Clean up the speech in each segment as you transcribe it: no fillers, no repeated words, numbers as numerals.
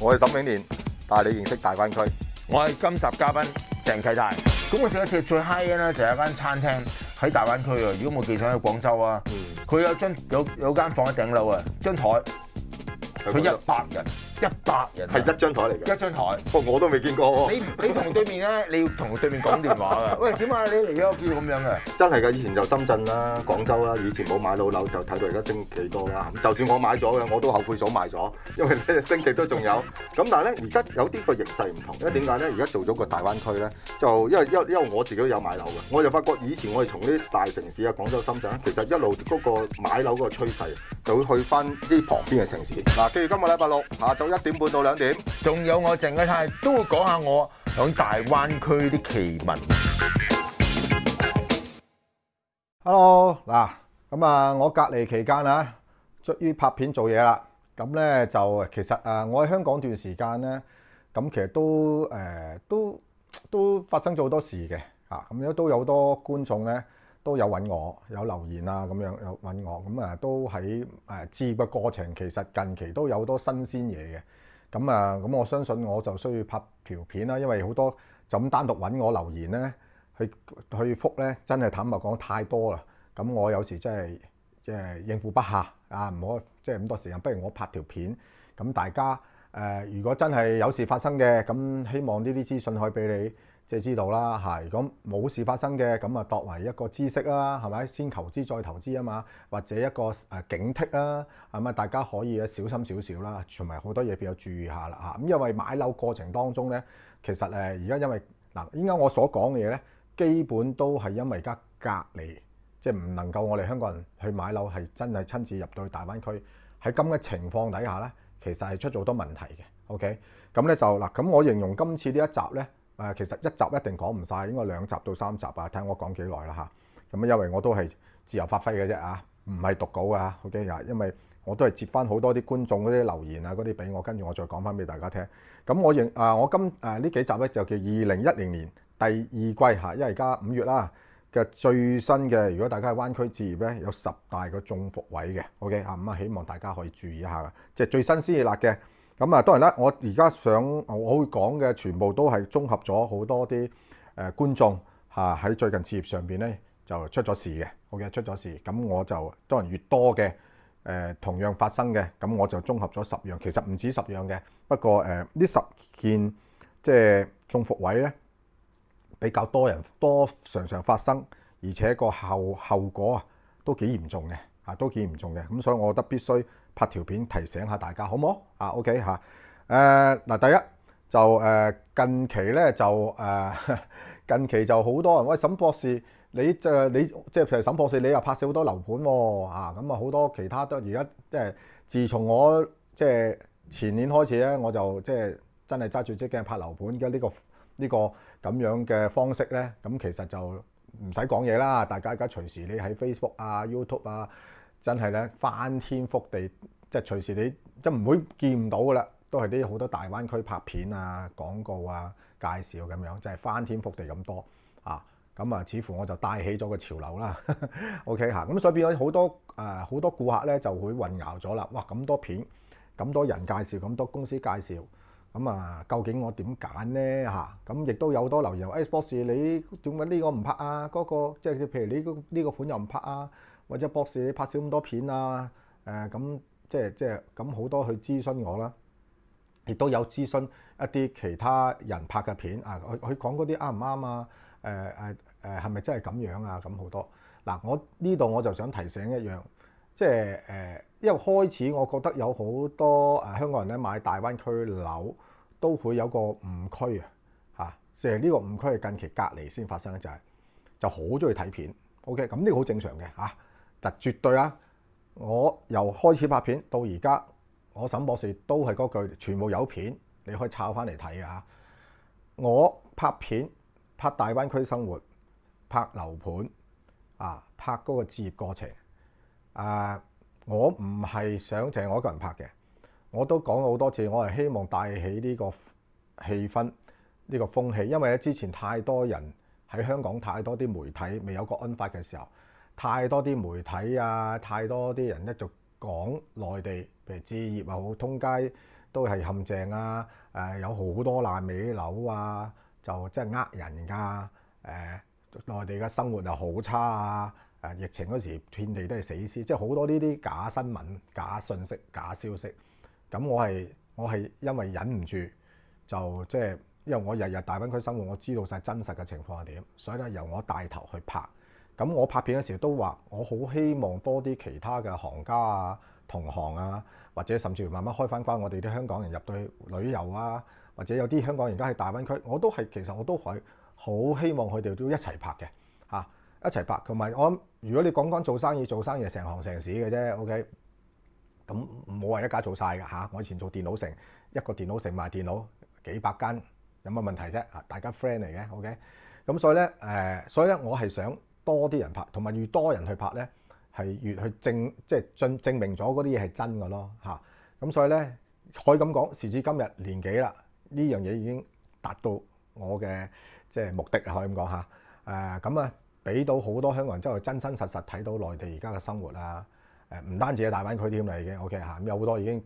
我係沈永年，帶你認識大灣區。我係今集嘉賓鄭啟泰。咁我上一次最 high 嘅咧就係一間餐廳喺大灣區啊，如果冇記錯喺廣州啊，佢有間房喺頂樓啊，張台佢100人係一張台嚟嘅，一張台。我都未見過喎。你同對面咧，你要同對面講電話㗎。喂，點啊？你嚟咗見到咁樣嘅？真係㗎，以前就深圳啦、廣州啦，以前冇買到樓就睇到而家升幾多啦。就算我買咗嘅，我都後悔咗買咗，因為咧升極都仲有。咁但係咧，而家有啲個形勢唔同，因為點解咧？而家做咗個大灣區咧，就因為我自己都有買樓嘅，我就發覺以前我哋從啲大城市啊，廣州、深圳咧，其實一路嗰個買樓嗰個趨勢就會去翻啲旁邊嘅城市。嗱，記住今個禮拜六下晝1點半到2點，仲有我鄭啟泰都會講下我響大灣區啲奇聞。Hello， 嗱，咁啊，我隔離期間啊，終於拍片做嘢啦。咁咧就其實我喺香港段時間咧，咁其實都發生咗好多事嘅嚇。咁樣都有好多觀眾咧都有揾我，有留言啊咁樣有揾我。咁都喺置業嘅過程，其實近期都有好多新鮮嘢嘅。咁我相信我就需要拍條片啦，因為好多就咁單獨揾我留言咧。去覆咧，真係坦白講太多啦。咁我有時真係即係應付不下啊，唔好即係咁多時間，不如我拍條片。咁大家如果真係有事發生嘅，咁希望呢啲資訊可以俾你即係知道啦嚇。如果冇事發生嘅，咁啊作為一個知識啦，係咪先求知再投資啊嘛？或者一個警惕啦，咁啊大家可以小心少少啦，同埋好多嘢比較注意下啦嚇。咁因為買樓過程當中咧，其實而家因為嗱，依家我所講嘅嘢咧。基本都係因為而家隔離，即係唔能夠我哋香港人去買樓，係真係親自入到去大灣區。喺咁嘅情況底下咧，其實係出咗好多問題嘅。OK，咁咧就嗱，咁我形容今次呢一集咧，其實一集一定講唔晒，應該2集到3集啊，睇下我講幾耐啦嚇。咁因為我都係自由發揮嘅啫啊，唔係讀稿啊。OK 啊，因為我都係接翻好多啲觀眾嗰啲留言啊，嗰啲俾我，跟住我再講翻俾大家聽。咁我呢幾集咧就叫2010年。第2季嚇，因為而家5月啦嘅最新嘅，如果大家喺灣區置業咧，有10大個中伏位嘅 ，OK 啊，咁希望大家可以注意一下，即係最新鮮熱辣嘅。咁當然啦，我而家我會講嘅全部都係綜合咗好多啲觀眾嚇喺最近置業上邊咧就出咗事嘅 ，OK 出咗事，咁我就當然越多嘅同樣發生嘅，咁我就綜合咗10樣，其實唔止10樣嘅，不過呢10件即係中伏位咧。比較常常發生，而且個後果都幾嚴重嘅，都幾嚴重嘅。咁所以我覺得必須拍條片提醒下大家，好唔好？OK 嚇。嗱，第一就近期咧就近期就好多人喂，沈博士，你即係譬如沈博士，你又拍攝好多樓盤喎，咁啊好多其他都而家即係自從我即係前年開始咧，我就即係真係揸住支鏡拍樓盤嘅呢個咁樣嘅方式咧，咁其實就唔使講嘢啦。大家而家隨時你喺 Facebook 啊、YouTube 啊，真係咧翻天覆地，即係隨時你即係唔會見唔到噶啦，都係啲好多大灣區拍片啊、廣告啊、介紹咁樣，即係翻天覆地咁多啊。咁啊，似乎我就帶起咗個潮流啦。OK 嚇，咁所以變咗好多顧客咧就會混淆咗啦。哇，咁多片、咁多人介紹、咁多公司介紹。咁究竟我點揀呢？嚇？咁亦都有好多留言話，博士你點解呢個唔拍啊？嗰個即係譬如呢個盤又唔拍啊？或者博士你拍少咁多片啊？咁即係咁好多去諮詢我啦，亦都有諮詢一啲其他人拍嘅片啊，佢講嗰啲啱唔啱啊？係咪真係咁樣啊？咁好多嗱，我呢度我就想提醒一樣，即係因為開始我覺得有好多香港人咧買大灣區樓都會有個誤區啊，即係呢個誤區係近期隔離先發生嘅，就好中意睇片 ，OK， 咁呢個好正常嘅嚇，但絕對啊，我由開始拍片到而家，我沈博士都係嗰句，全部有片你可以抄翻嚟睇嘅嚇。我拍片拍大灣區生活，拍樓盤啊，拍嗰個置業過程我唔係想淨係我一個人拍嘅，我都講咗好多次，我係希望帶起呢個氣氛、呢個風氣，因為咧之前太多人喺香港，太多啲媒體未有國安法嘅時候，太多啲媒體啊，太多啲人咧就講內地，譬如置業又好，通街都係陷阱啊！有好多爛尾樓啊，就即係人㗎。內地嘅生活又好差啊！疫情嗰時遍地都係死屍，即係好多呢啲假新聞、假信息、假消息。咁我係因為忍唔住，就即係因為我日日大灣區生活，我知道晒真實嘅情況係點，所以咧由我帶頭去拍。咁我拍片嘅時候都話，我好希望多啲其他嘅行家啊、同行啊，或者甚至乎慢慢開翻關我哋啲香港人入到去旅遊啊，或者有啲香港人而家喺大灣區，其實我都係好希望佢哋都一齊拍嘅嚇，一齊拍。同埋我諗，如果你講做生意係成行成市嘅啫 ，OK。咁冇話一家做晒㗎嚇。我以前做電腦城，一個電腦城賣電腦幾百間，有乜問題啫？大家 friend 嚟嘅 ，OK。咁所以咧，我係想多啲人拍，同埋越多人去拍咧，係越去證明咗嗰啲嘢係真嘅咯嚇。咁所以咧，可以咁講，時至今日年幾啦，呢樣嘢已經達到我嘅即係目的啊，可以咁講嚇。咁啊，俾到好多香港人之後真真實實睇到內地而家嘅生活啊。唔單止係大灣區添啦，已經 OK 嚇。咁有好多已經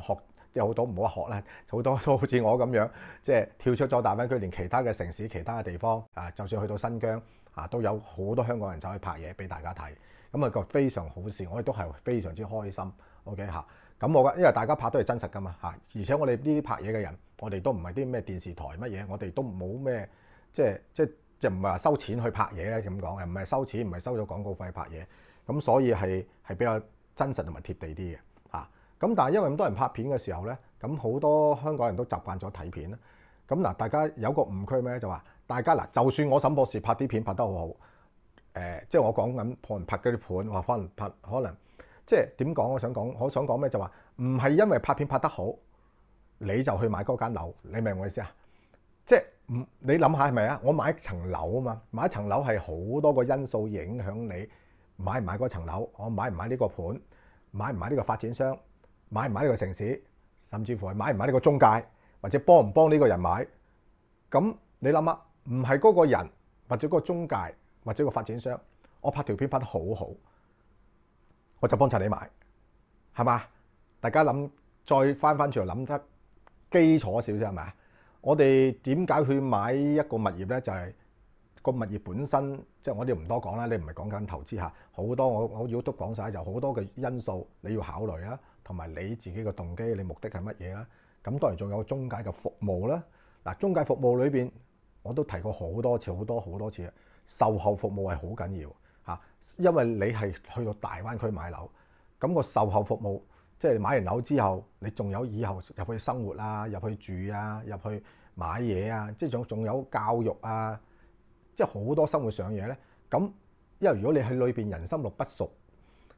學，有好多唔好話學啦，好多都好似我咁樣，即係跳出咗大灣區，連其他嘅城市、其他嘅地方就算去到新疆都有好多香港人走去拍嘢俾大家睇。咁個非常好事，我亦都係非常之開心 OK 嚇。咁我覺得因為大家拍都係真實噶嘛嚇，而且我哋呢啲拍嘢嘅人，我哋都唔係啲咩電視台乜嘢，我哋都冇咩即係唔係話收錢去拍嘢咧咁講，唔係收錢，唔係收咗廣告費拍嘢。咁所以係比較真實同埋貼地啲嘅嚇。咁但係因為咁多人拍片嘅時候咧，咁好多香港人都習慣咗睇片啦。咁嗱，大家有個誤區咩？就話大家嗱，就算我沈博士拍啲片拍得好好，即係我講緊可能拍嗰啲盤，話可能即係點講？我想講咩？就話唔係因為拍片拍得好，你就去買嗰間樓，你明唔明我意思啊？即係你諗下係咪啊？我買一層樓啊嘛，買一層樓係好多個因素影響你。買唔買嗰層樓？我買唔買呢個盤？買唔買呢個發展商？買唔買呢個城市？甚至乎係買唔買呢個中介？或者幫唔幫呢個人買？咁你諗下，唔係嗰個人或者嗰個中介或者個發展商，我拍條片拍得好好，我就幫襯你買，係嘛？大家諗再翻轉頭諗得基礎少少係咪啊？我哋點解去買一個物業咧？就係個物業本身，即係我哋唔多講啦。你唔係講緊投資嚇，好多我如果都講晒，就好多嘅因素你要考慮啦，同埋你自己嘅動機，你目的係乜嘢啦？咁當然仲有中介嘅服務啦。嗱，中介服務裏邊我都提過好多次，好多次，售後服務係好緊要嚇，因為你係去到大灣區買樓，咁個售後服務即係買完樓之後，你仲有以後入去生活啊，入去住啊，入去買嘢啊，即係仲有教育啊。即係好多生活上嘢咧，咁因為如果你喺裏邊人心路不熟，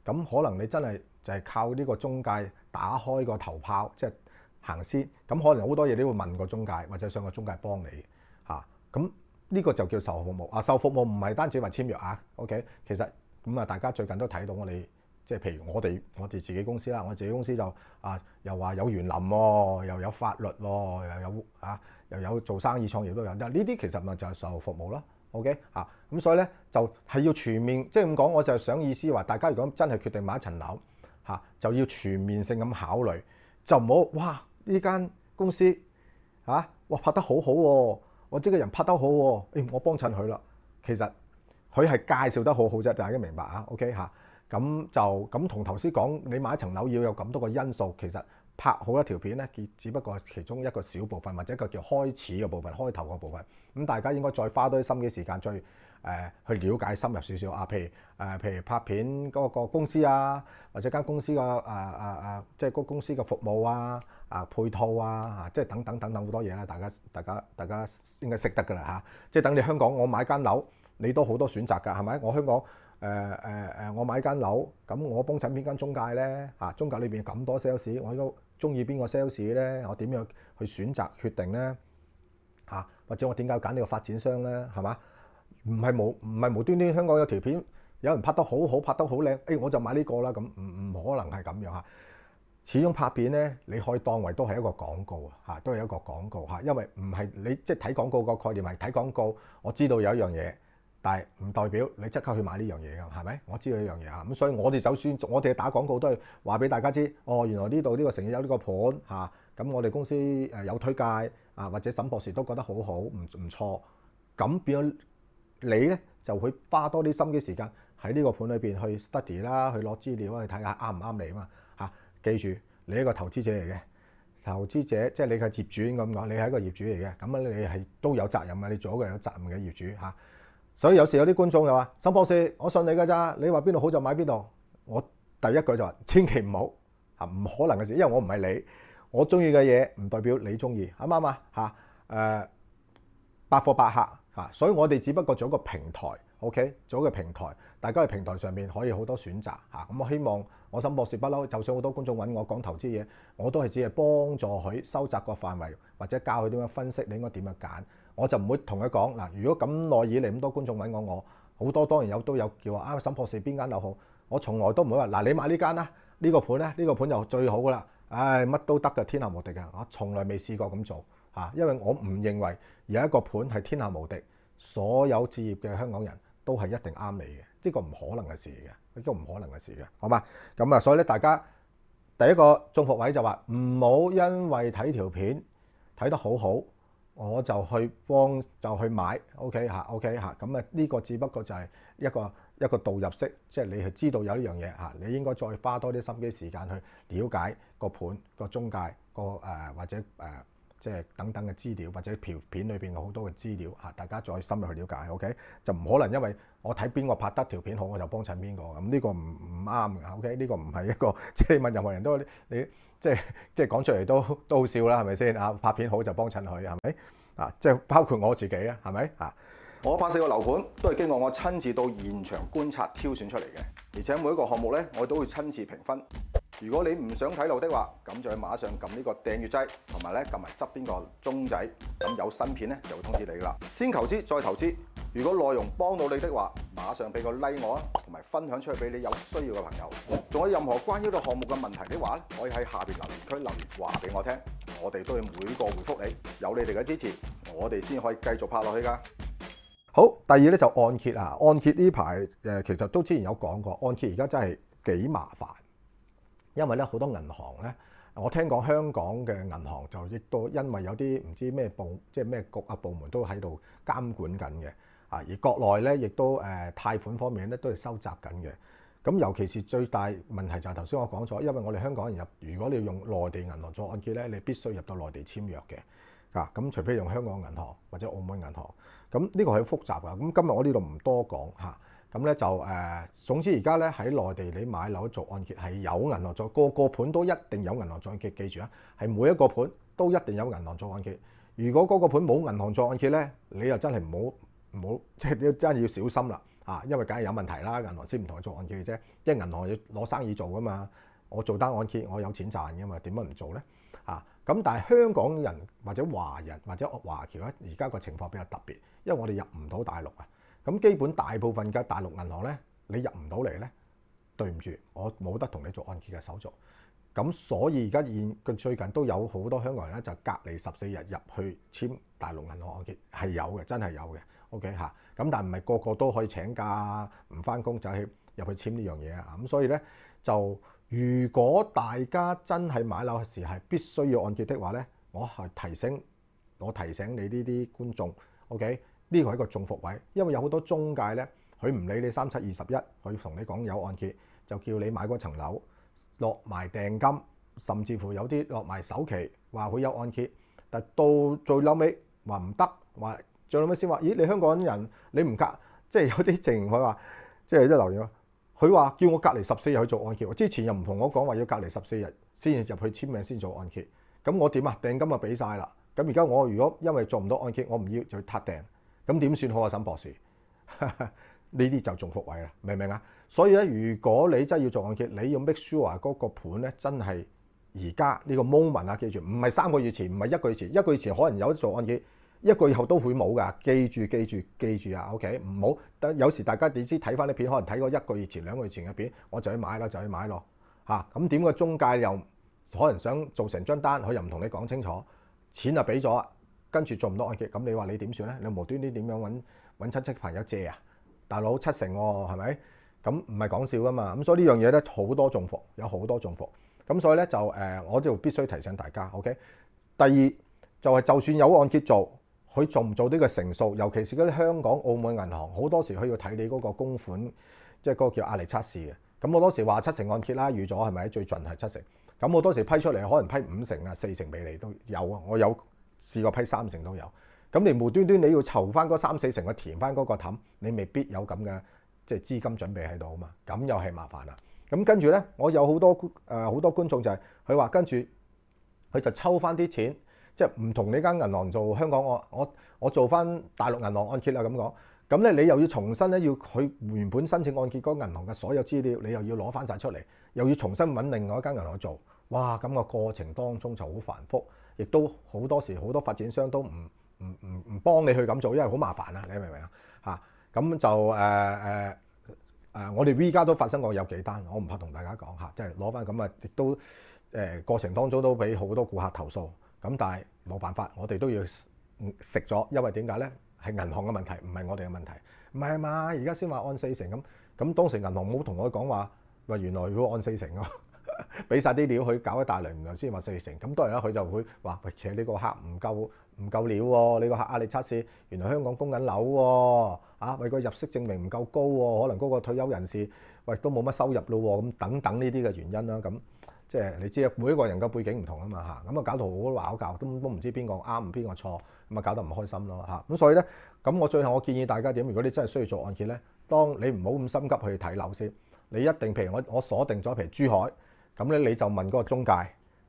咁可能你真係就係靠呢個中介打開個頭炮，即係行先。咁可能好多嘢你會問個中介，或者上個中介幫你嚇。咁呢個就叫售後服務。售後服務唔係單止話簽約啊 ，OK。其實咁啊，大家最近都睇到我哋，即係譬如我哋自己公司啦，我自己公司就又話有園林喎，又有法律喎，又有做生意創業都有。呢啲其實咪就係售後服務咯。OK 咁所以咧就係要全面，即係咁講，我就想意思話，大家如果真係決定買一層樓就要全面性咁考慮，就唔好哇呢間公司哇拍得好好喎，我即個人拍得好喎，我幫襯佢啦。其實佢係介紹得好好啫，大家明白啊 ？OK 咁就咁同頭先講，你買一層樓要有咁多個因素，其實拍好一條片咧，只不過係其中一個小部分，或者一個叫開始嘅部分、開頭嘅部分。咁大家應該再花多啲心機時間，再去了解深入少少譬如拍片嗰個公司啊，或者間公司嘅即係嗰公司嘅服務配套即係等等好多嘢啦。大家應該識得㗎啦嚇。即係等你香港，我買間樓，你都好多選擇㗎，係咪？我香港。我買間樓，咁我幫襯邊間中介咧？中介裏邊咁多 sales， 我應該中意邊個 sales 咧？我點樣去選擇決定咧？或者我點解要揀呢個發展商咧？係嘛？唔係無端端香港有條片，有人拍得好好，拍得好靚，我就買呢個啦。咁唔可能係咁樣嚇。始終拍片咧，你可以當為都係一個廣告都係一個廣告因為唔係你即係睇廣告個概念係睇廣告，我知道有一樣嘢。但係唔代表你即刻去買呢樣嘢㗎，係咪？我知道呢樣嘢咁所以我哋就算我哋打廣告都係話俾大家知，原來呢度呢個城市有呢個盤咁我哋公司有推介啊，或者沈博士都覺得好好，唔錯，咁變咗你咧就會花多啲心機時間喺呢個盤裏邊去 study 啦，去攞資料去睇下啱唔啱你啊嘛嚇。記住你係一個投資者嚟嘅，投資者即係你係業主咁講，你係一個業主嚟嘅，咁你係都有責任嘅，你做一個有責任嘅業主嚇。所以有時有啲觀眾就話：沈博士，我信你㗎咋，你話邊度好就買邊度。我第一句就話：千祈唔好嚇，唔可能嘅事，因為我唔係你，我中意嘅嘢唔代表你中意，啱唔啱啊嚇？百貨百客嚇，所以我哋只不過做一個平台 ，OK， 做一個平台，大家喺平台上面可以好多選擇嚇。咁我希望我沈博士不嬲，就算好多觀眾揾我講投資嘢，我都係只係幫助佢收窄個範圍，或者教佢點樣分析，你應該點樣揀。我就唔會同佢講嗱，如果咁耐以嚟咁多觀眾揾我好多當然都有叫話沈博士邊間樓好，我從來都唔會話嗱，你買呢間啦，呢個盤咧，呢個盤就最好噶啦，唉乜都得嘅，天下無敵嘅，我從來未試過咁做嚇，因為我唔認為有一個盤係天下無敵，所有置業嘅香港人都係一定啱你嘅，呢個唔可能嘅事嚟嘅，呢個唔可能嘅事嘅，好嘛？咁啊，所以咧大家第一個中伏位就話唔好因為睇條片睇得好好，我就去買 ，OK 嚇 ，OK 嚇，咁啊呢個只不過就係一個導入式，即係你係知道有呢樣嘢嚇，你應該再花多啲心機時間去了解個盤、個中介、或者即係等等嘅資料，或者片裏邊有好多嘅資料嚇，大家再深入去了解 ，OK， 就唔可能因為我睇邊個拍得條片好，我就幫襯邊個，咁呢個唔啱嘅 ，OK， 呢個唔係一個即係你問任何人都你。即係講出嚟都好笑啦，係咪先啊？拍片好就幫襯佢，係咪啊？即係包括我自己啊，係咪啊？我拍4個樓盤都係經過我親自到現場觀察挑選出嚟嘅，而且每一個項目咧我都會親自評分。如果你唔想睇路的話，咁就去馬上撳呢個訂閱掣，同埋咧撳埋側邊個鐘仔，咁有新片咧就會通知你噶啦。先求知再投資，如果內容幫到你的話，馬上俾個 like 我啊，同埋分享出去俾你有需要嘅朋友。仲有任何關於呢個項目嘅問題的話咧，可以喺下邊留言區留言話俾我聽，我哋都會每個回覆你。有你哋嘅支持，我哋先可以繼續拍落去噶。好，第二咧就按揭啊，按揭呢排其實都之前有講過，按揭而家真係幾麻煩。因為咧好多銀行咧，我聽講香港嘅銀行就亦都因為有啲唔知咩即係咩局啊部門都喺度監管緊嘅啊，而國內咧亦都貸款方面咧都係收窄緊嘅。咁尤其是最大問題就係頭先我講咗，因為我哋香港人如果你要用內地銀行做按揭咧，你必須入到內地簽約嘅啊。咁除非用香港銀行或者澳門銀行，咁呢個係複雜㗎。咁今日我呢度唔多講嚇。咁咧就總之而家咧喺內地你買樓做按揭係有銀行做，個盤都一定有銀行做按揭，記住啊，係每一個盤都一定有銀行做按揭。如果嗰個盤冇銀行做按揭咧，你又真係唔好，即係你真係要小心啦嚇，因為梗係有問題啦，銀行先唔同你做按揭嘅啫，因為銀行要攞生意做噶嘛，我做單按揭我有錢賺噶嘛，點解唔做咧嚇？咁但係香港人或者華人或者華僑咧，而家個情況比較特別，因為我哋入唔到大陸啊。咁基本大部分嘅大陸銀行咧，你入唔到嚟咧，對唔住，我冇得同你做按揭嘅手續。咁所以而家最近都有好多香港人咧，就隔離14日入去簽大陸銀行按揭，係有嘅，真係有嘅。OK 嚇，咁但係唔係個個都可以請假唔翻工就去入去簽呢樣嘢啊。咁所以咧就如果大家真係買樓嘅時係必須要按揭的話咧，我提醒你呢啲觀眾 ，OK。呢個係一個中伏位，因為有好多中介咧，佢唔理你3721，佢同你講有按揭，就叫你買嗰層樓落埋訂金，甚至乎有啲落埋首期，話佢有按揭，但到最後尾話唔得，話最後尾先話，咦你香港人你唔隔，即係有啲情況話，即係一留言，佢話叫我隔離14日去做按揭，之前又唔同我講話要隔離14日先入去簽名先做按揭，咁我點啊？訂金就俾晒啦，咁而家我如果因為做唔到按揭，我唔要就去撻訂。咁點算好啊，沈博士？呢啲就中伏位啦，明唔明啊？所以咧，如果你真係要做按揭，你要 make sure 嗰個盤咧真係而家呢個 moment 啊，記住，唔係3個月前，唔係1個月前，1個月前可能有得做按揭，1個月後都會冇噶，記住啊 ，OK， 唔好。有時大家你知睇翻啲片，可能睇過1個月前、2個月前嘅片，我就去買咯，嚇。咁點個中介又可能想做成張單，佢又唔同你講清楚，錢就俾咗。跟住做唔到按揭，咁你話你點算咧？你無端端點樣揾親戚朋友借啊？大佬7成喎，係咪？咁唔係講笑噶嘛。咁所以呢樣嘢咧好多中伏，有好多中伏。咁所以咧就我就必須提醒大家 ，OK。第二就係就算有按揭做，佢做唔做呢個成數，尤其是嗰啲香港、澳門銀行，好多時佢要睇你嗰個供款，即係嗰個叫壓力測試嘅。咁好多時話7成按揭啦，預咗係咪？最盡係7成。咁好多時批出嚟可能批5成啊、4成俾你都有啊，我有試過批3成都有。咁你無端端你要籌翻嗰3、4成去填翻嗰個氹，你未必有咁嘅即係資金準備喺度啊嘛。咁又係麻煩啦。咁跟住咧，我有好多觀眾就係佢話跟住佢就抽翻啲錢。即係唔同呢間銀行做香港，我做翻大陸銀行按揭啦咁講，咁咧你又要重新咧要佢原本申請按揭嗰個銀行嘅所有資料，你又要攞翻晒出嚟，又要重新揾另外一間銀行做，哇！咁個過程當中就好繁複，亦都好多時好多發展商都唔幫你去咁做，因為好麻煩啊，你明唔明啊？嚇，咁就我哋 V 家都發生過有幾單，我唔怕同大家講嚇，即係攞翻咁啊，亦都過程當中都俾好多顧客投訴。咁但係冇辦法，我哋都要食咗，因為點解咧？係銀行嘅問題，唔係我哋嘅問題。唔係嘛？而家先話按4成咁，咁當時銀行冇同我講話，喂原來如果按4成喎，俾晒啲料佢搞一大輪，原來先話4成。咁當然啦，佢就會話，喂，其實呢個客唔夠料喎，呢個客壓力測試，原來香港供緊樓喎，喂個入息證明唔夠高喎，可能嗰個退休人士，喂都冇乜收入咯喎，咁等等呢啲嘅原因啦，咁。即係你知啊，每一個人嘅背景唔同啊嘛嚇，咁啊搞到好多拗撬，都唔知邊個啱邊個錯，咁啊搞得唔開心咯嚇。咁所以咧，咁我最後我建議大家點？如果你真係需要做按揭咧，當你唔好咁心急去睇樓先，你一定譬如我鎖定咗譬如珠海，咁咧你就問嗰個中介，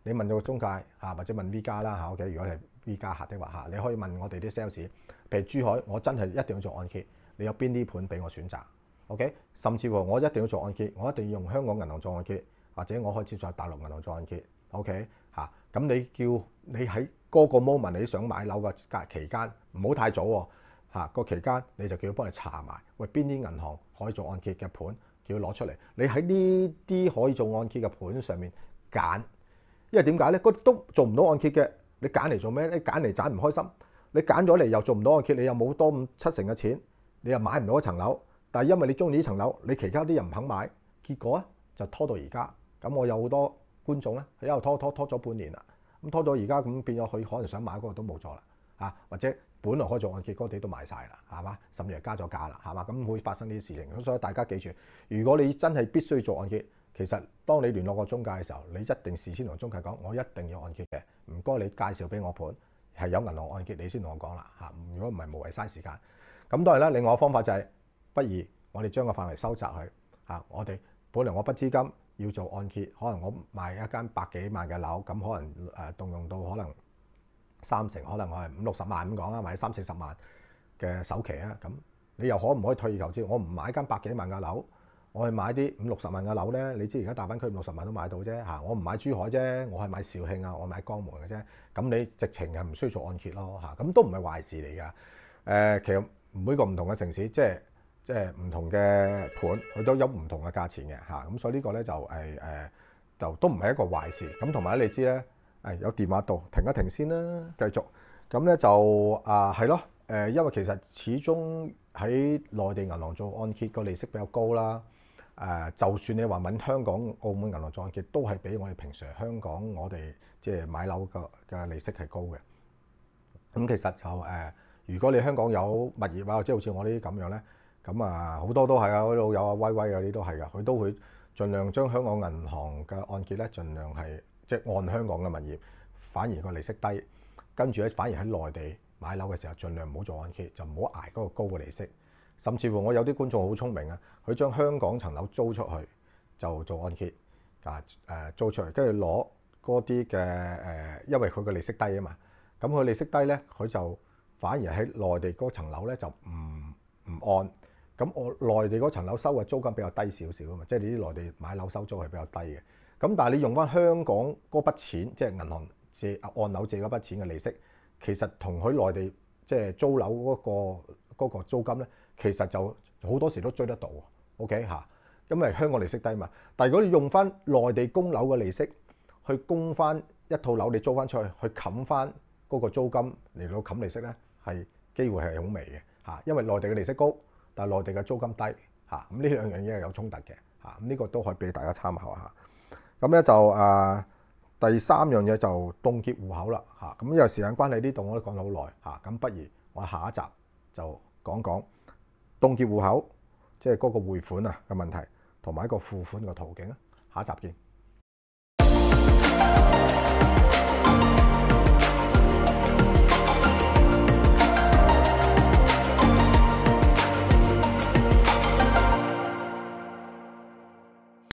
你問到個中介嚇，或者問 V 家啦嚇 ，OK， 如果係 V 家客的話嚇，你可以問我哋啲 sales，譬如珠海，我真係一定要做按揭，你有邊啲盤俾我選擇 ，OK， 甚至乎我一定要做按揭，我一定要用香港銀行做按揭。或者我可以接受大陸銀行做按揭 ，OK 嚇？咁你叫你喺嗰個 moment 你想買樓嘅期間，唔好太早喎嚇。個期間你就叫佢幫你查埋，喂邊啲銀行可以做按揭嘅盤，叫佢攞出嚟。你喺呢啲可以做按揭嘅盤上面揀，因為點解咧？嗰都做唔到按揭嘅，你揀嚟做咩？你揀嚟賺唔開心，你揀咗嚟又做唔到按揭，你又冇多7成嘅錢，你又買唔到一層樓。但係因為你中意呢層樓，你其他啲人唔肯買，結果啊就拖到而家。咁我有好多觀眾咧，佢一路拖咗半年啦，咁拖咗而家咁變咗，佢可能想買嗰個都冇咗啦嚇，或者本來可以做按揭嗰啲都賣晒啦，係嘛？甚至係加咗價啦，係嘛？咁會發生呢啲事情。咁所以大家記住，如果你真係必須做按揭，其實當你聯絡個中介嘅時候，你一定事先同中介講，我一定要按揭嘅，唔該你介紹俾我盤係有銀行按揭，你先同我講啦嚇。如果唔係無謂嘥時間。咁當然啦，另外一個方法就係，不如我哋將個範圍收窄佢嚇。我哋本來我筆資金要做按揭，可能我賣一間100幾萬嘅樓，咁可能動用到可能3成，可能我係50、60萬咁講啦，或者30、40萬嘅首期啊。咁你又可唔可以退而求之？我唔買間100幾萬嘅樓，我去買啲50、60萬嘅樓咧。你知而家大灣區50、60萬都買到啫嚇。我唔買珠海啫，我係買肇慶啊，我買江門嘅啫。咁你直情係唔需要做按揭咯嚇。咁都唔係壞事嚟㗎。其實每個唔同嘅城市，即係唔同嘅盤，佢都有唔同嘅價錢嘅嚇，咁所以呢個咧就都唔係一個壞事。咁同埋你知咧，有電話度停一停先啦，繼續。咁咧就係咯，因為其實始終喺內地銀行做按揭個利息比較高啦。就算你話揾香港、澳門銀行做按揭，都係比我哋平時香港我哋即係買樓嘅利息係高嘅。咁其實就如果你香港有物業啊，即係好似我呢啲咁樣咧。咁好多都係啊，嗰度有威威嗰啲都係噶，佢都會盡量將香港銀行嘅按揭咧，盡量係即係按香港嘅物業，反而個利息低，跟住咧反而喺內地買樓嘅時候，盡量唔好做按揭，就唔好捱嗰個高嘅利息。甚至乎我有啲觀眾好聰明啊，佢將香港層樓租出去就做按揭租出去，跟住攞嗰啲嘅因為佢個利息低啊嘛，咁佢利息低咧，佢就反而喺內地嗰層樓咧就唔按。咁我內地嗰層樓收嘅租金比較低少少啊嘛，即係你啲內地買樓收租係比較低嘅。咁但係你用翻香港嗰筆錢，即係銀行借按樓借嗰筆錢嘅利息，其實同佢內地即係租樓嗰個租金咧，其實就好多時都追得到。OK 嚇，因為香港利息低嘛。但係如果你用翻內地供樓嘅利息去供翻一套樓，你租翻出去，去冚翻嗰個租金嚟到冚利息咧，係機會係好微嘅嚇，因為內地嘅利息高。但係內地嘅租金低嚇，咁呢兩樣嘢係有衝突嘅嚇，咁呢個都可以俾大家參考下。咁咧就第三樣嘢就凍結戶口啦嚇。咁因為時間關係，呢度我都講咗好耐嚇，咁不如我下一集就講講凍結戶口，即係嗰個匯款啊嘅問題，同埋一個付款嘅途徑啊。下一集見。